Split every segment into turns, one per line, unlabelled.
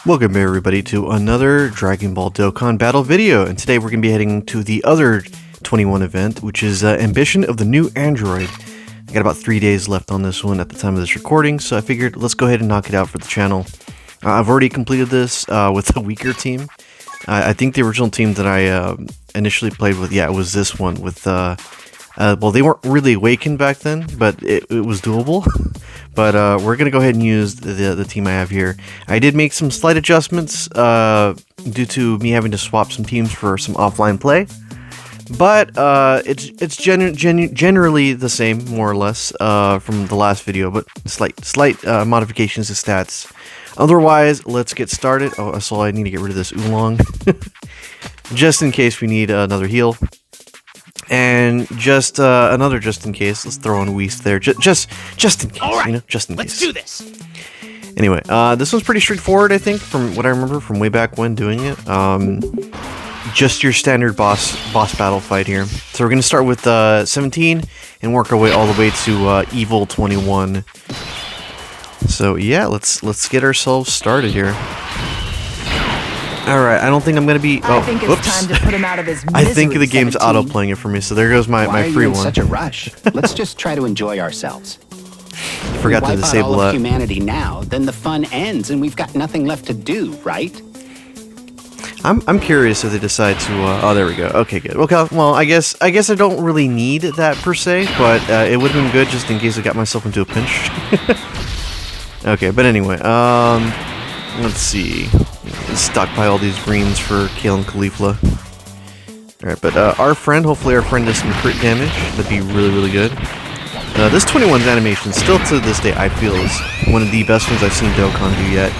Welcome everybody to another Dragon Ball Dokkan battle video, and today we're going to be heading to the other 21 event, which is Ambition of the New Android. I got about 3 days left on this one at the time of this recording, so I figured let's go ahead and knock it out for the channel. I've already completed this with a weaker team. I think the original team that I initially played with, yeah, it was this one with, well, they weren't really awakened back then, but it was doable. But we're going to go ahead and use the team I have here. I did make some slight adjustments due to me having to swap some teams for some offline play. But it's generally the same, more or less, from the last video, but slight modifications to stats. Otherwise, let's get started. Oh, so I need to get rid of this oolong, just in case we need another heal. And just in case, let's throw on Whis there, just in case, right, you know, just in case.
Let's do this.
Anyway, this one's pretty straightforward, I think, from what I remember from way back when doing it. Just your standard boss battle fight here. So we're gonna start with 17 and work our way all the way to Evil 21. So yeah, let's get ourselves started here. Alright, I don't think I'm gonna be... Oh,
I think it's time to put him out of his misery.
I think the game's auto-playing it for me, so there goes my free one.
Why are you in such a rush? Let's just try to enjoy ourselves.
Forgot to disable
all
that.
Of humanity now, then the fun ends and we've got nothing left to do, right?
I'm curious if they decide to... oh, there we go. Okay, good. Okay, well, I guess I don't really need that per se, but it would have been good just in case I got myself into a pinch. Okay, but anyway, let's see. Stockpile all these greens for Kale and Caulifla. Alright, but our friend, hopefully our friend does some crit damage. That'd be really good. This 21's animation, still to this day, I feel is one of the best ones I've seen Dokkan do yet.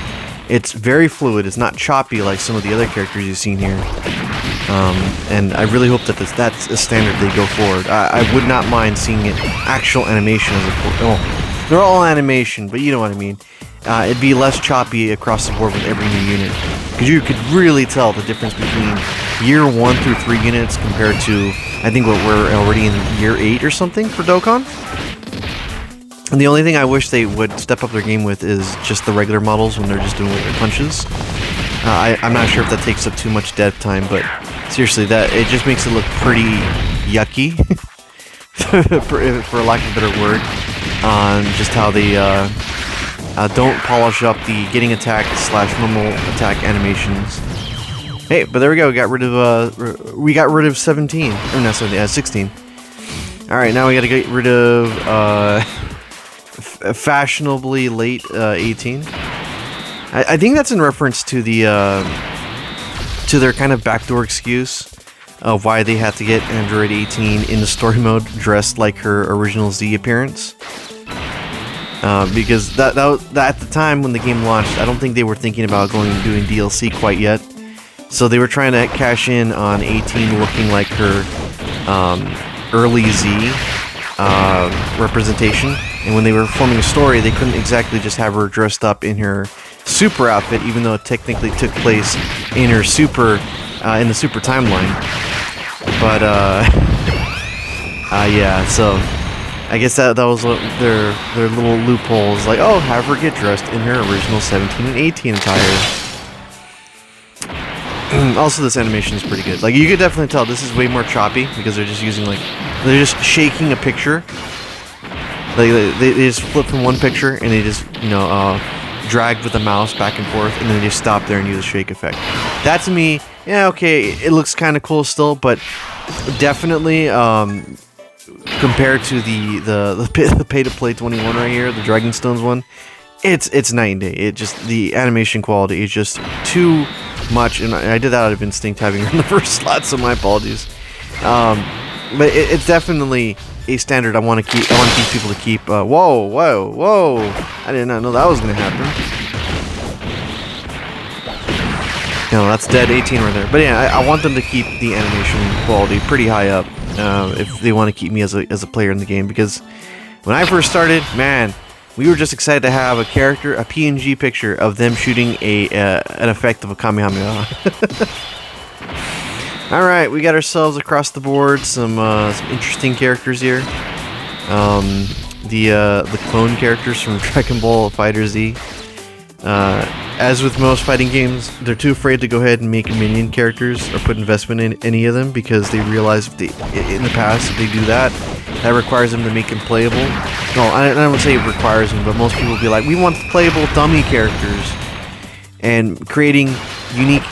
It's very fluid, it's not choppy like some of the other characters you've seen here. And I really hope that that's a standard they go forward. I would not mind seeing it actual animation as a... Oh, they're all animation, but you know what I mean. It'd be less choppy across the board with every new unit. Because you could really tell the difference between year 1 through 3 units compared to, I think, what we're already in year 8 or something for Dokkan. And the only thing I wish they would step up their game with is just the regular models when they're just doing their punches. I'm not sure if that takes up too much dev time, but seriously, it just makes it look pretty yucky, for lack of a better word, on just how they don't polish up the getting attacked / normal attack animations. Hey, but there we go. We got rid of 17. Or not 17, 16. All right, now we got to get rid of fashionably late 18. I think that's in reference to the to their kind of backdoor excuse of why they had to get Android 18 in the story mode dressed like her original Z appearance. Because that at the time when the game launched, I don't think they were thinking about going and doing DLC quite yet. So they were trying to cash in on 18 looking like her early Z representation. And when they were forming a story, they couldn't exactly just have her dressed up in her super outfit, even though it technically took place in her super in the super timeline. But yeah, so I guess that was their little loopholes, like, oh, have her get dressed in her original 17 and 18 attire. Also, this animation is pretty good. Like, you could definitely tell this is way more choppy because they're just using, like, they're just shaking a picture. Like, they just flip from one picture and they just, you know, drag with the mouse back and forth, and then they just stop there and use a shake effect. That to me, yeah, okay, it looks kind of cool still, but definitely, compared to the pay-to-play 21 right here, the Dragonstones one, it's night and day. It just, the animation quality is just too much, and I did that out of instinct having her in the first slot, so my apologies. But it's definitely a standard I want to keep. I want to teach people to keep. Whoa! I did not know that was going to happen. No, that's dead 18 right there. But yeah, I want them to keep the animation quality pretty high up if they want to keep me as a player in the game. Because when I first started, man, we were just excited to have a character, a PNG picture of them shooting an effect of a Kamehameha. All right, we got ourselves across the board some interesting characters here. The clone characters from Dragon Ball FighterZ. As with most fighting games, they're too afraid to go ahead and make minion characters or put investment in any of them because they realize in the past if they do that, that requires them to make them playable. No, I don't say it requires them, but most people will be like, we want playable dummy characters. And creating unique,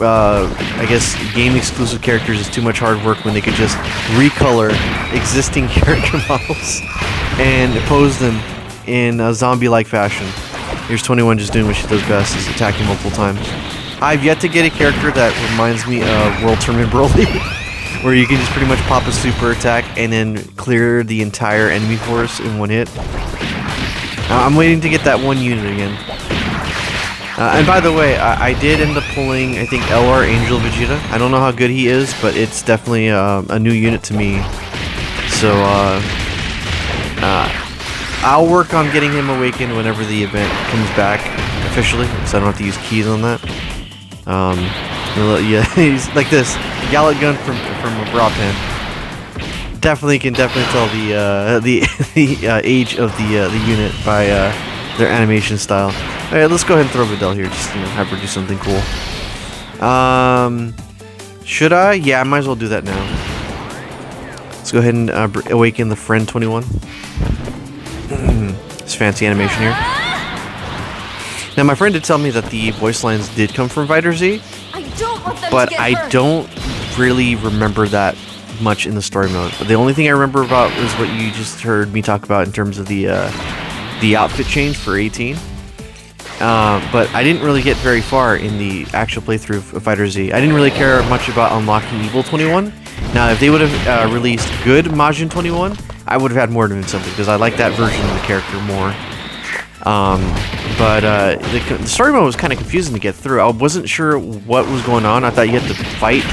I guess, game-exclusive characters is too much hard work when they could just recolor existing character models and pose them in a zombie-like fashion. Here's 21 just doing what she does best, is attacking multiple times. I've yet to get a character that reminds me of World Tournament Broly, where you can just pretty much pop a super attack and then clear the entire enemy force in one hit. I'm waiting to get that one unit again. And by the way, I did end up pulling, I think, LR Angel Vegeta. I don't know how good he is, but it's definitely a new unit to me. So, I'll work on getting him awakened whenever the event comes back officially, so I don't have to use keys on that. Yeah, he's like this Gallic gun from a bra pan. Definitely can tell the age of the unit by their animation style. All right, let's go ahead and throw Videl here, just have her do something cool. Should I? Yeah, I might as well do that now. Let's go ahead and awaken the friend 21. This fancy animation here. Now, my friend did tell me that the voice lines did come from Fighter Z, but I don't really remember that much in the story mode. But the only thing I remember about is what you just heard me talk about in terms of the outfit change for 18. But I didn't really get very far in the actual playthrough of Fighter Z. I didn't really care much about unlocking Evil 21. Now, if they would have released good Majin 21, I would have had more than something, because I like that version of the character more. But the story mode was kind of confusing to get through. I wasn't sure what was going on. I thought you had to fight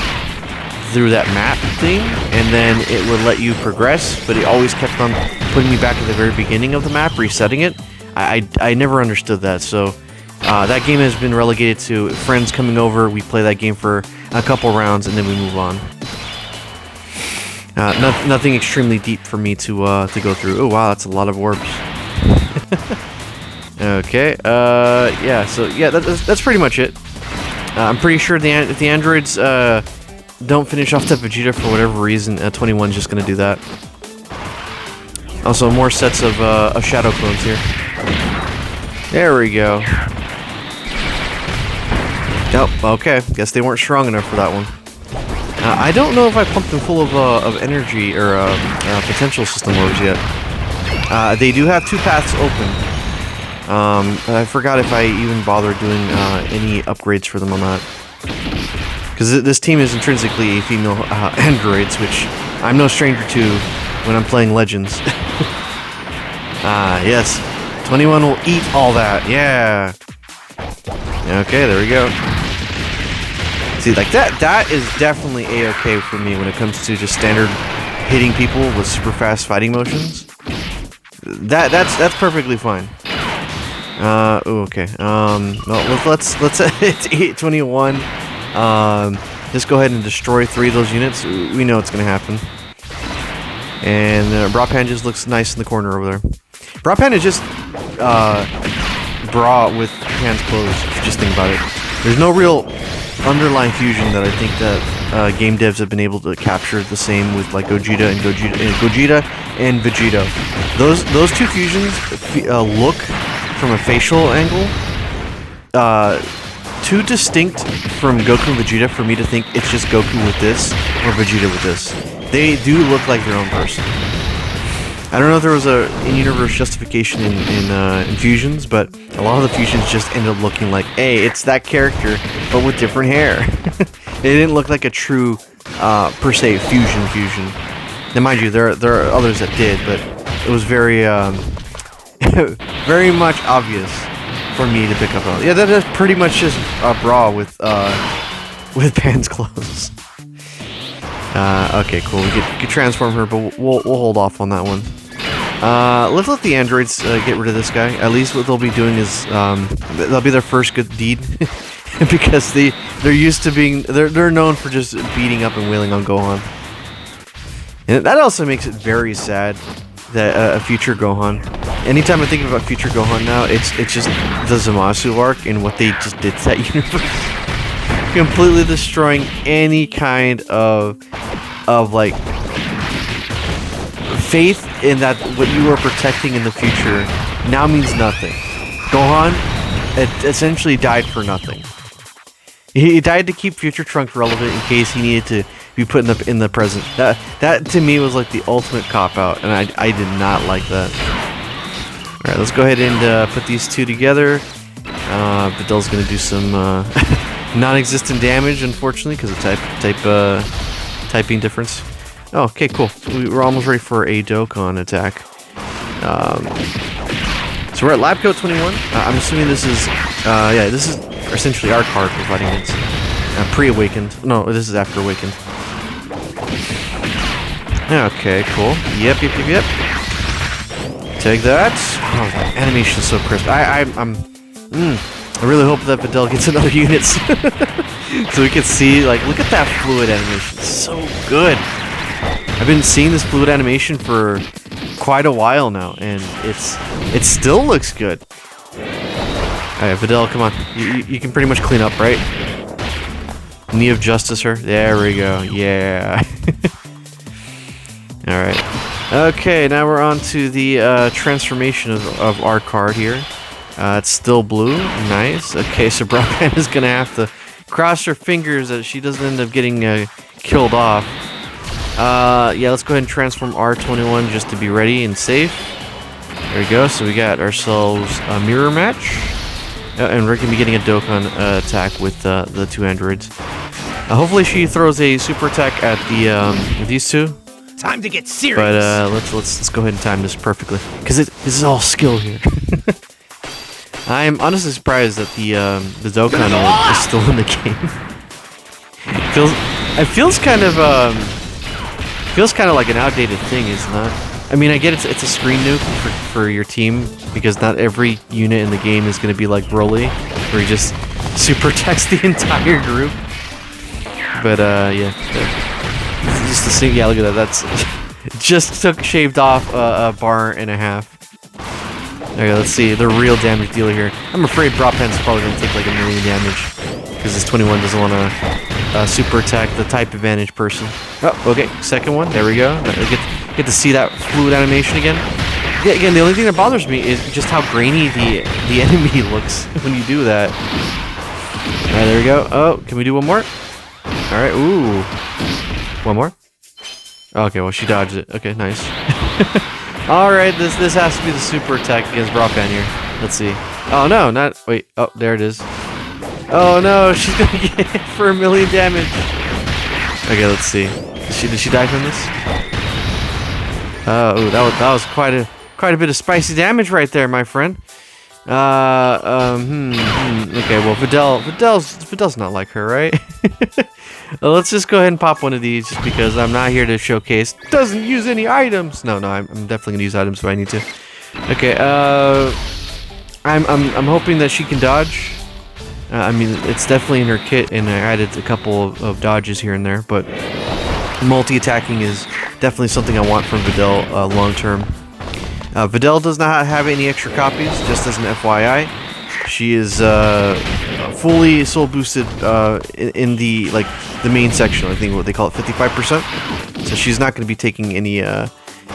through that map thing, and then it would let you progress, but it always kept on putting me back at the very beginning of the map, resetting it. I never understood that, so that game has been relegated to friends coming over, we play that game for a couple rounds, and then we move on. Nothing extremely deep for me to go through. Oh wow, that's a lot of orbs. Okay, yeah, so yeah, that's pretty much it. I'm pretty sure if the androids don't finish off that Vegeta for whatever reason, 21's just gonna do that. Also, more sets of shadow clones here. There we go. Oh, okay. Guess they weren't strong enough for that one. I don't know if I pumped them full of energy or potential system orbs yet. They do have 2 paths open. But I forgot if I even bothered doing any upgrades for them on that. Because this team is intrinsically a female androids, which I'm no stranger to when I'm playing Legends. Yes. 21 will eat all that. Yeah. Okay, there we go. See, like that is definitely A-okay for me when it comes to just standard hitting people with super fast fighting motions. That's perfectly fine. Ooh, okay. Well, let's it's 821. Just go ahead and destroy 3 of those units. We know it's gonna happen. And Bra just looks nice in the corner over there. Bra is just bra with hands closed, if you just think about it. There's no real underlying fusion that I think that game devs have been able to capture the same with like Gogeta and Vegeta. Those 2 fusions look from a facial angle too distinct from Goku and Vegeta for me to think it's just Goku with this or Vegeta with this. They do look like their own person. I don't know if there was a in-universe justification in fusions, but a lot of the fusions just ended up looking like, hey, it's that character, but with different hair. It didn't look like a true, per se, fusion. Now, mind you, there are others that did, but it was very, very much obvious for me to pick up on. Yeah, that is pretty much just a bra with pants clothes. Okay, cool. We could transform her, but we'll hold off on that one. Let's let the androids get rid of this guy. At least what they'll be doing is that'll be their first good deed, because they're used to being they're known for just beating up and wailing on Gohan. And that also makes it very sad that a future Gohan. Anytime I think about future Gohan now, it's just the Zamasu arc and what they just did to that universe, completely destroying any kind of like faith in that what you are protecting in the future now means nothing. Gohan essentially died for nothing. He died to keep future Trunks relevant in case he needed to be put in the present. That to me was like the ultimate cop out, and I did not like that. All right, let's go ahead and put these two together. Vidal's gonna do some non-existent damage, unfortunately, because of typing difference. Oh, okay, cool. We're almost ready for a Dokkan attack. So we're at Lab Coat 21. I'm assuming this is, yeah, this is essentially our card for fighting against pre-awakened. No, this is after awakened. Okay, cool. Yep. Take that. Oh, that animation is so crisp. I really hope that Vidal gets another unit so we can see, like, look at that fluid animation. It's so good. I've been seeing this fluid animation for quite a while now, and it still looks good. Alright, Vidal, come on. You can pretty much clean up, right? Knee of Justice her. There we go. Yeah. Alright. Okay, now we're on to the transformation of our card here. It's still blue. Nice. Okay, so Brockman is going to have to cross her fingers that she doesn't end up getting killed off. Yeah, let's go ahead and transform R21 just to be ready and safe. There we go. So we got ourselves a mirror match. And we're going to be getting a Dokkan attack with the two androids. Hopefully she throws a super attack at the these two.
Time to get serious.
But let's go ahead and time this perfectly, because this is all skill here. I'm honestly surprised that the Dokkan is still in the game. It feels kind of like an outdated thing, isn't it? I mean, I get it's a screen nuke for your team, because not every unit in the game is going to be like Broly, where you just super text the entire group. But yeah, just the same. Yeah, look at that. That's just shaved off a bar and a half. Okay, let's see the real damage dealer here. I'm afraid Brockman's probably going to take like 1 million damage, because this 21 doesn't want to super attack the type advantage person. Oh, okay, second one. There we go. Get to see that fluid animation again. Yeah, again, the only thing that bothers me is just how grainy the enemy looks when you do that. All right, there we go. Oh, can we do one more? All right. Ooh, one more. Okay, well she dodged it. Okay, nice. All right, this has to be the super attack against Brockman here. Let's see. Oh no, not wait. Oh, there it is. Oh no, she's gonna get hit for 1 million damage. Okay, let's see. Did she die from this? Oh, that was quite a bit of spicy damage right there, my friend. Okay, well Vidal's not like her, right? Well, let's just go ahead and pop one of these, just because I'm not here to showcase. Doesn't use any items. No, I'm definitely gonna use items if I need to. Okay, I'm hoping that she can dodge. I mean, it's definitely in her kit, and I added a couple of dodges here and there, but multi-attacking is definitely something I want from Vidal long term. Vidal does not have any extra copies, just as an FYI. She is fully soul boosted in the main section. I think what they call it 55%. So she's not going to be taking any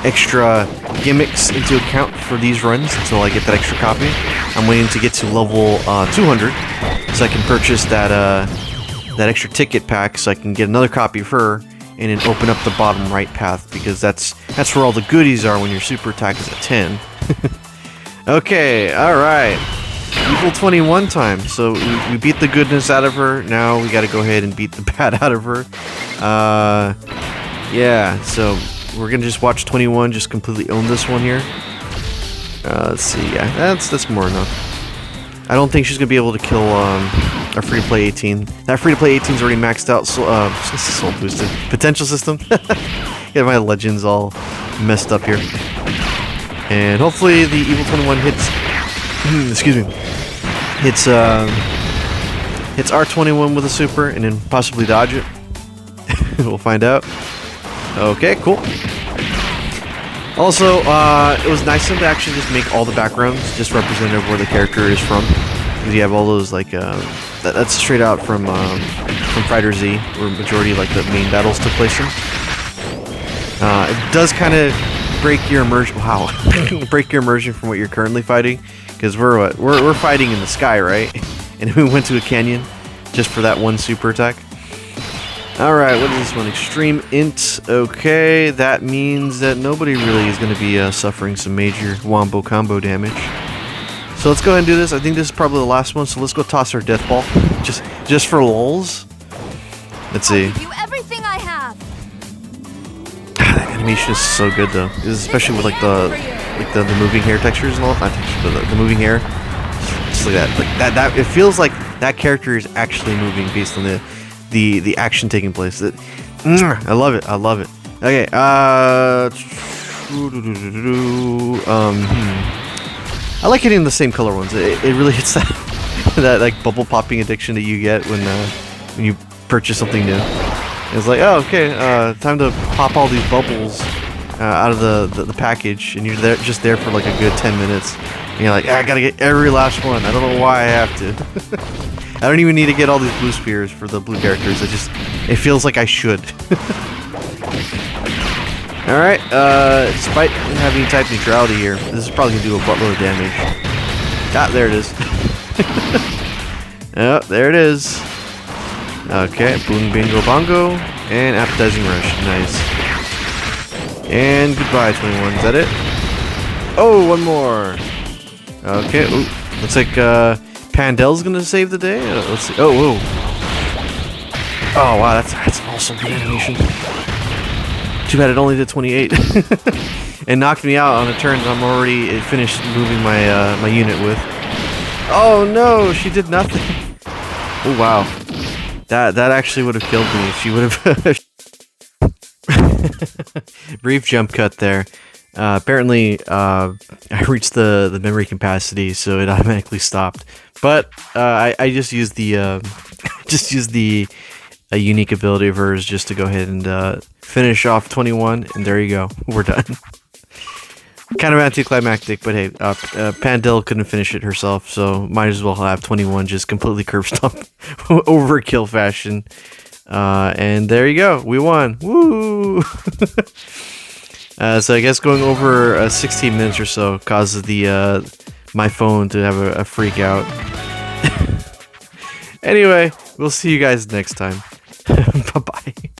extra gimmicks into account for these runs until I get that extra copy. I'm waiting to get to level 200 so I can purchase that extra ticket pack, so I can get another copy of her and then open up the bottom right path, because that's where all the goodies are when your super attack is at 10. Okay, all right. Evil 21 time. So we beat the goodness out of her. Now we got to go ahead and beat the bad out of her. Yeah, so we're gonna just watch 21 just completely own this one here. Let's see. Yeah, that's more enough. I don't think she's gonna be able to kill our free-to-play 18. That free-to-play 18 is already maxed out. Soul boosted potential system. Yeah, my legends all messed up here. And hopefully the Evil 21 hits. Excuse me. Hits R21 with a super, and then possibly dodge it. We'll find out. Okay, cool. Also, it was nice of them to actually just make all the backgrounds just representative of where the character is from. Because you have all those, like, that's straight out from Fighter Z, where majority of, like, the main battles took place in. It does kind of break your immersion. Wow, break your immersion from what you're currently fighting, because we're fighting in the sky, right? And we went to a canyon just for that one super attack. All right, what is this one? Extreme int. Okay, that means that nobody really is going to be suffering some major wombo combo damage. So let's go ahead and do this. I think this is probably the last one. So let's go toss our death ball, just for lulz. Let's see.
I'll give you everything I have.
That animation is so good though, especially with like the moving hair textures and all. Not textures, but the moving hair. Just like that, that. It feels like that character is actually moving based on the action taking place. I love it. I love it. Okay. I like hitting the same color ones. It really hits that like bubble popping addiction that you get when you purchase something new. It's like, oh, okay, time to pop all these bubbles out of the package, and you're just there for like a good 10 minutes. And you're like, I gotta get every last one. I don't know why I have to. I don't even need to get all these blue spears for the blue characters. It feels like I should. Alright, despite having type neutrality here, this is probably gonna do a buttload of damage. Ah, there it is. Oh, there it is. Okay, boom, bingo, bongo, and appetizing rush. Nice. And goodbye, 21. Is that it? Oh, one more. Okay, ooh. Looks like Pandel's gonna save the day. Let's see. Oh, whoa. Oh, wow, that's also good animation. Too bad it only did 28. And knocked me out on a turn I'm already finished moving my my unit with. Oh no, she did nothing. Oh wow. That actually would have killed me. She would have. Brief jump cut there. Apparently, I reached the memory capacity, so it automatically stopped. But I just used the a unique ability of hers just to go ahead and finish off 21, and there you go. We're done. Kind of anticlimactic, but hey, Pandil couldn't finish it herself, so might as well have 21 just completely curb stomp overkill fashion. And there you go, we won. Woo! So I guess going over 16 minutes or so causes the my phone to have a freak out. Anyway, we'll see you guys next time. Bye-bye.